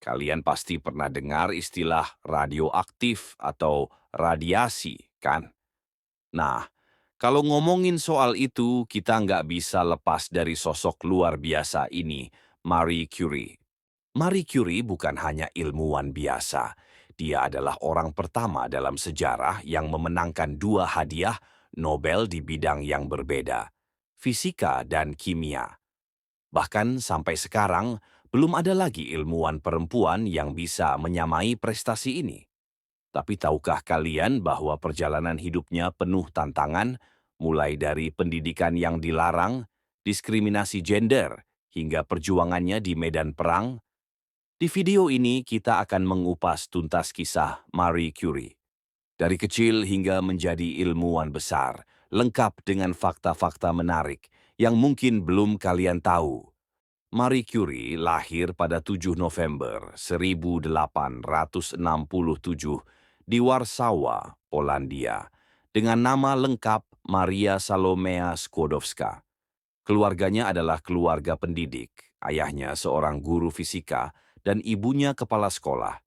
Kalian pasti pernah dengar istilah radioaktif atau radiasi, kan? Nah, kalau ngomongin soal itu, kita nggak bisa lepas dari sosok luar biasa ini, Marie Curie. Marie Curie bukan hanya ilmuwan biasa. Dia adalah orang pertama dalam sejarah yang memenangkan dua hadiah Nobel di bidang yang berbeda, fisika dan kimia. Bahkan sampai sekarang, belum ada lagi ilmuwan perempuan yang bisa menyamai prestasi ini. Tapi tahukah kalian bahwa perjalanan hidupnya penuh tantangan, mulai dari pendidikan yang dilarang, diskriminasi gender, hingga perjuangannya di medan perang? Di video ini kita akan mengupas tuntas kisah Marie Curie. Dari kecil hingga menjadi ilmuwan besar, lengkap dengan fakta-fakta menarik yang mungkin belum kalian tahu. Marie Curie lahir pada 7 November 1867 di Warsawa, Polandia, dengan nama lengkap Maria Salomea Skłodowska. Keluarganya adalah keluarga pendidik, ayahnya seorang guru fisika dan ibunya kepala sekolah.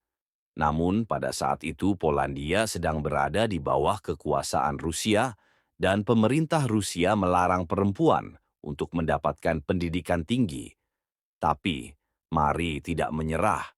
Namun pada saat itu Polandia sedang berada di bawah kekuasaan Rusia dan pemerintah Rusia melarang perempuan untuk mendapatkan pendidikan tinggi. Tapi Marie tidak menyerah.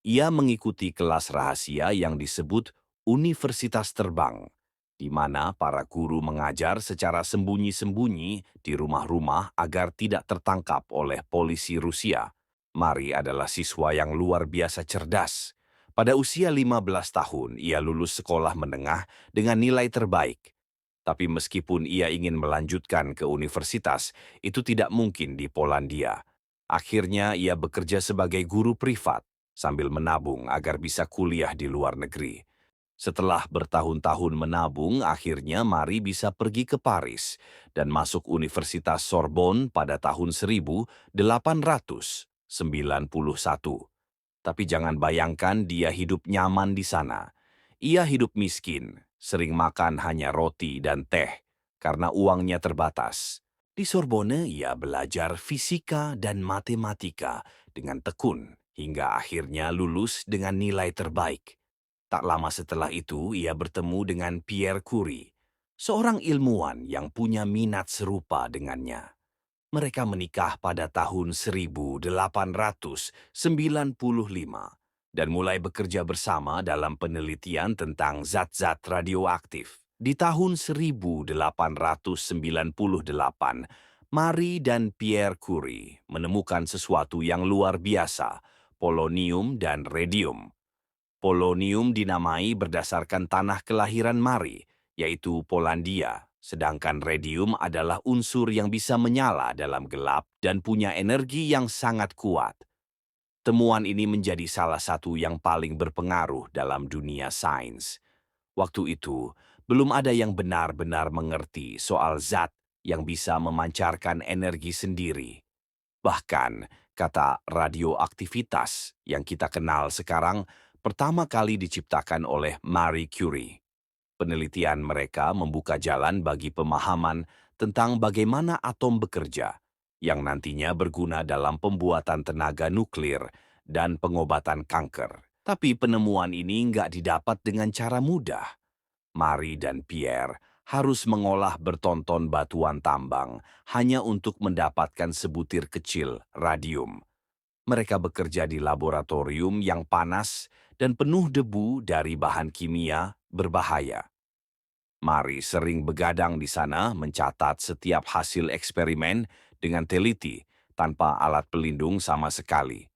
Ia mengikuti kelas rahasia yang disebut Universitas Terbang, di mana para guru mengajar secara sembunyi-sembunyi di rumah-rumah agar tidak tertangkap oleh polisi Rusia. Marie adalah siswa yang luar biasa cerdas. Pada usia 15 tahun, ia lulus sekolah menengah dengan nilai terbaik. Tapi meskipun ia ingin melanjutkan ke universitas, itu tidak mungkin di Polandia. Akhirnya ia bekerja sebagai guru privat sambil menabung agar bisa kuliah di luar negeri. Setelah bertahun-tahun menabung, akhirnya Marie bisa pergi ke Paris dan masuk Universitas Sorbonne pada tahun 1891. Tapi jangan bayangkan dia hidup nyaman di sana. Ia hidup miskin, sering makan hanya roti dan teh karena uangnya terbatas. Di Sorbonne ia belajar fisika dan matematika dengan tekun hingga akhirnya lulus dengan nilai terbaik. Tak lama setelah itu ia bertemu dengan Pierre Curie, seorang ilmuwan yang punya minat serupa dengannya. Mereka menikah pada tahun 1895 dan mulai bekerja bersama dalam penelitian tentang zat-zat radioaktif. Di tahun 1898, Marie dan Pierre Curie menemukan sesuatu yang luar biasa, polonium dan radium. Polonium dinamai berdasarkan tanah kelahiran Marie, yaitu Polandia, sedangkan radium adalah unsur yang bisa menyala dalam gelap dan punya energi yang sangat kuat. Temuan ini menjadi salah satu yang paling berpengaruh dalam dunia sains. Waktu itu, belum ada yang benar-benar mengerti soal zat yang bisa memancarkan energi sendiri. Bahkan, kata radioaktivitas yang kita kenal sekarang pertama kali diciptakan oleh Marie Curie. Penelitian mereka membuka jalan bagi pemahaman tentang bagaimana atom bekerja, yang nantinya berguna dalam pembuatan tenaga nuklir dan pengobatan kanker. Tapi penemuan ini nggak didapat dengan cara mudah. Marie dan Pierre harus mengolah bertonton batuan tambang hanya untuk mendapatkan sebutir kecil radium. Mereka bekerja di laboratorium yang panas dan penuh debu dari bahan kimia berbahaya. Marie sering begadang di sana mencatat setiap hasil eksperimen dengan teliti tanpa alat pelindung sama sekali.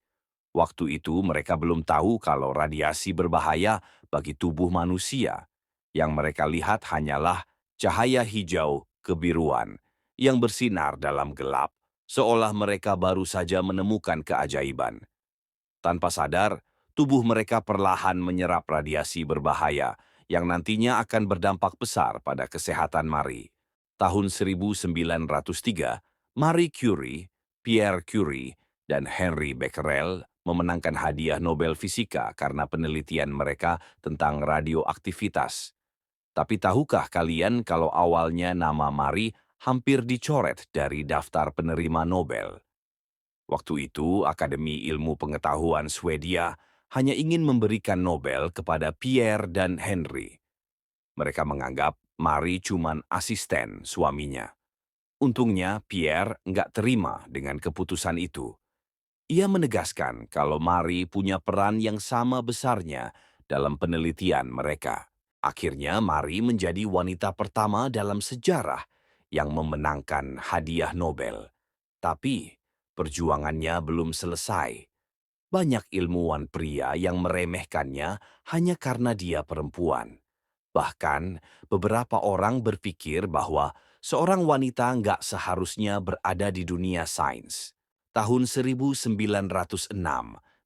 Waktu itu mereka belum tahu kalau radiasi berbahaya bagi tubuh manusia. Yang mereka lihat hanyalah cahaya hijau kebiruan yang bersinar dalam gelap, seolah mereka baru saja menemukan keajaiban. Tanpa sadar, tubuh mereka perlahan menyerap radiasi berbahaya yang nantinya akan berdampak besar pada kesehatan Marie. Tahun 1903, Marie Curie, Pierre Curie, dan Henry Becquerel memenangkan hadiah Nobel Fisika karena penelitian mereka tentang radioaktivitas. Tapi tahukah kalian kalau awalnya nama Marie hampir dicoret dari daftar penerima Nobel? Waktu itu, Akademi Ilmu Pengetahuan Swedia hanya ingin memberikan Nobel kepada Pierre dan Henry. Mereka menganggap Marie cuman asisten suaminya. Untungnya, Pierre nggak terima dengan keputusan itu. Ia menegaskan kalau Marie punya peran yang sama besarnya dalam penelitian mereka. Akhirnya, Marie menjadi wanita pertama dalam sejarah yang memenangkan hadiah Nobel. Tapi, perjuangannya belum selesai. Banyak ilmuwan pria yang meremehkannya hanya karena dia perempuan. Bahkan, beberapa orang berpikir bahwa seorang wanita nggak seharusnya berada di dunia sains. Tahun 1906,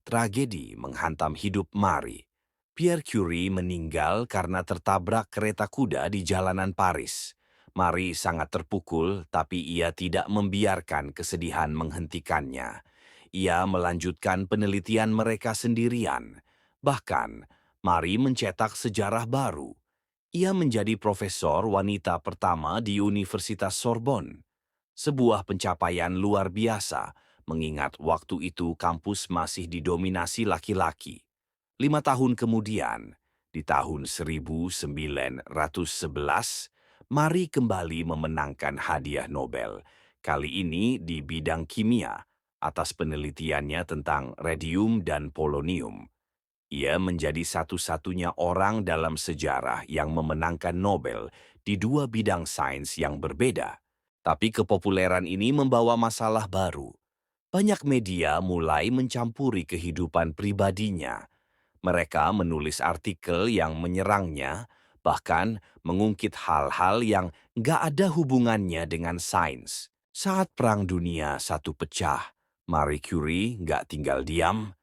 tragedi menghantam hidup Marie. Pierre Curie meninggal karena tertabrak kereta kuda di jalanan Paris. Marie sangat terpukul, tapi ia tidak membiarkan kesedihan menghentikannya. Ia melanjutkan penelitian mereka sendirian. Bahkan, Marie mencetak sejarah baru. Ia menjadi profesor wanita pertama di Universitas Sorbonne. Sebuah pencapaian luar biasa, mengingat waktu itu kampus masih didominasi laki-laki. 5 tahun kemudian, di tahun 1911, Marie kembali memenangkan hadiah Nobel, kali ini di bidang kimia, atas penelitiannya tentang radium dan polonium. Ia menjadi satu-satunya orang dalam sejarah yang memenangkan Nobel di dua bidang sains yang berbeda. Tapi kepopuleran ini membawa masalah baru. Banyak media mulai mencampuri kehidupan pribadinya. Mereka menulis artikel yang menyerangnya, bahkan mengungkit hal-hal yang nggak ada hubungannya dengan sains. Saat Perang Dunia I pecah, Marie Curie nggak tinggal diam.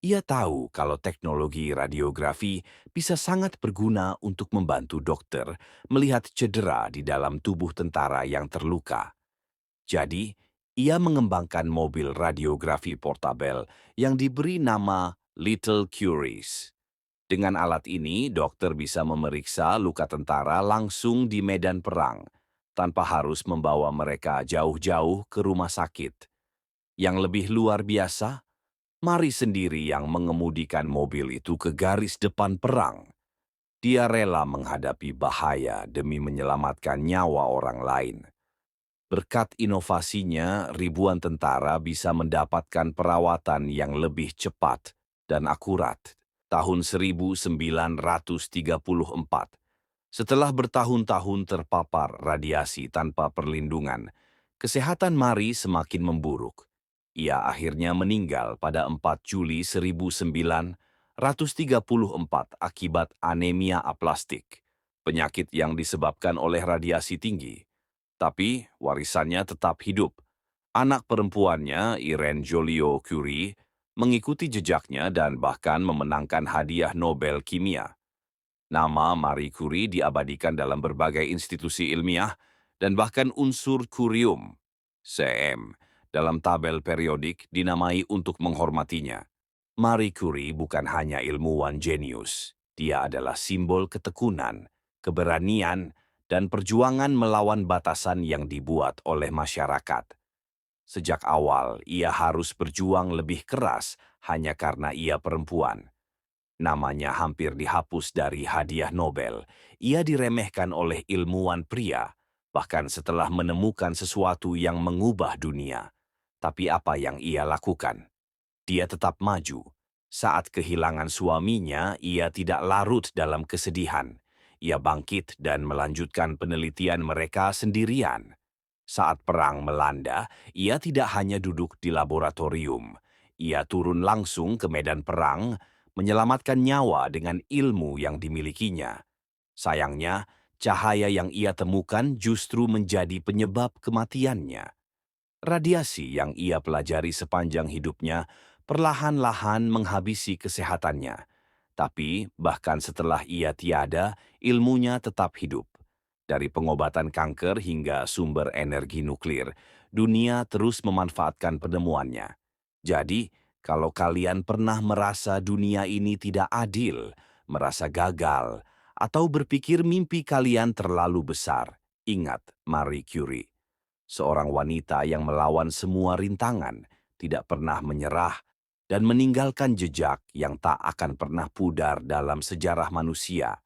Ia tahu kalau teknologi radiografi bisa sangat berguna untuk membantu dokter melihat cedera di dalam tubuh tentara yang terluka. Jadi, ia mengembangkan mobil radiografi portabel yang diberi nama Little Curies. Dengan alat ini, dokter bisa memeriksa luka tentara langsung di medan perang, tanpa harus membawa mereka jauh-jauh ke rumah sakit. Yang lebih luar biasa, Marie sendiri yang mengemudikan mobil itu ke garis depan perang. Dia rela menghadapi bahaya demi menyelamatkan nyawa orang lain. Berkat inovasinya, ribuan tentara bisa mendapatkan perawatan yang lebih cepat dan akurat. Tahun 1934, setelah bertahun-tahun terpapar radiasi tanpa perlindungan, kesehatan Marie semakin memburuk. Ia akhirnya meninggal pada 4 Juli 1934 akibat anemia aplastik, penyakit yang disebabkan oleh radiasi tinggi. Tapi warisannya tetap hidup. Anak perempuannya, Irene Joliot-Curie, mengikuti jejaknya dan bahkan memenangkan hadiah Nobel Kimia. Nama Marie Curie diabadikan dalam berbagai institusi ilmiah dan bahkan unsur curium, Cm, dalam tabel periodik dinamai untuk menghormatinya. Marie Curie bukan hanya ilmuwan jenius, dia adalah simbol ketekunan, keberanian, dan perjuangan melawan batasan yang dibuat oleh masyarakat. Sejak awal, ia harus berjuang lebih keras hanya karena ia perempuan. Namanya hampir dihapus dari hadiah Nobel. Ia diremehkan oleh ilmuwan pria, bahkan setelah menemukan sesuatu yang mengubah dunia. Tapi apa yang ia lakukan? Dia tetap maju. Saat kehilangan suaminya, ia tidak larut dalam kesedihan. Ia bangkit dan melanjutkan penelitian mereka sendirian. Saat perang melanda, ia tidak hanya duduk di laboratorium. Ia turun langsung ke medan perang, menyelamatkan nyawa dengan ilmu yang dimilikinya. Sayangnya, cahaya yang ia temukan justru menjadi penyebab kematiannya. Radiasi yang ia pelajari sepanjang hidupnya perlahan-lahan menghabisi kesehatannya. Tapi, bahkan setelah ia tiada, ilmunya tetap hidup. Dari pengobatan kanker hingga sumber energi nuklir, dunia terus memanfaatkan penemuannya. Jadi, kalau kalian pernah merasa dunia ini tidak adil, merasa gagal, atau berpikir mimpi kalian terlalu besar, ingat Marie Curie. Seorang wanita yang melawan semua rintangan tidak pernah menyerah, dan meninggalkan jejak yang tak akan pernah pudar dalam sejarah manusia.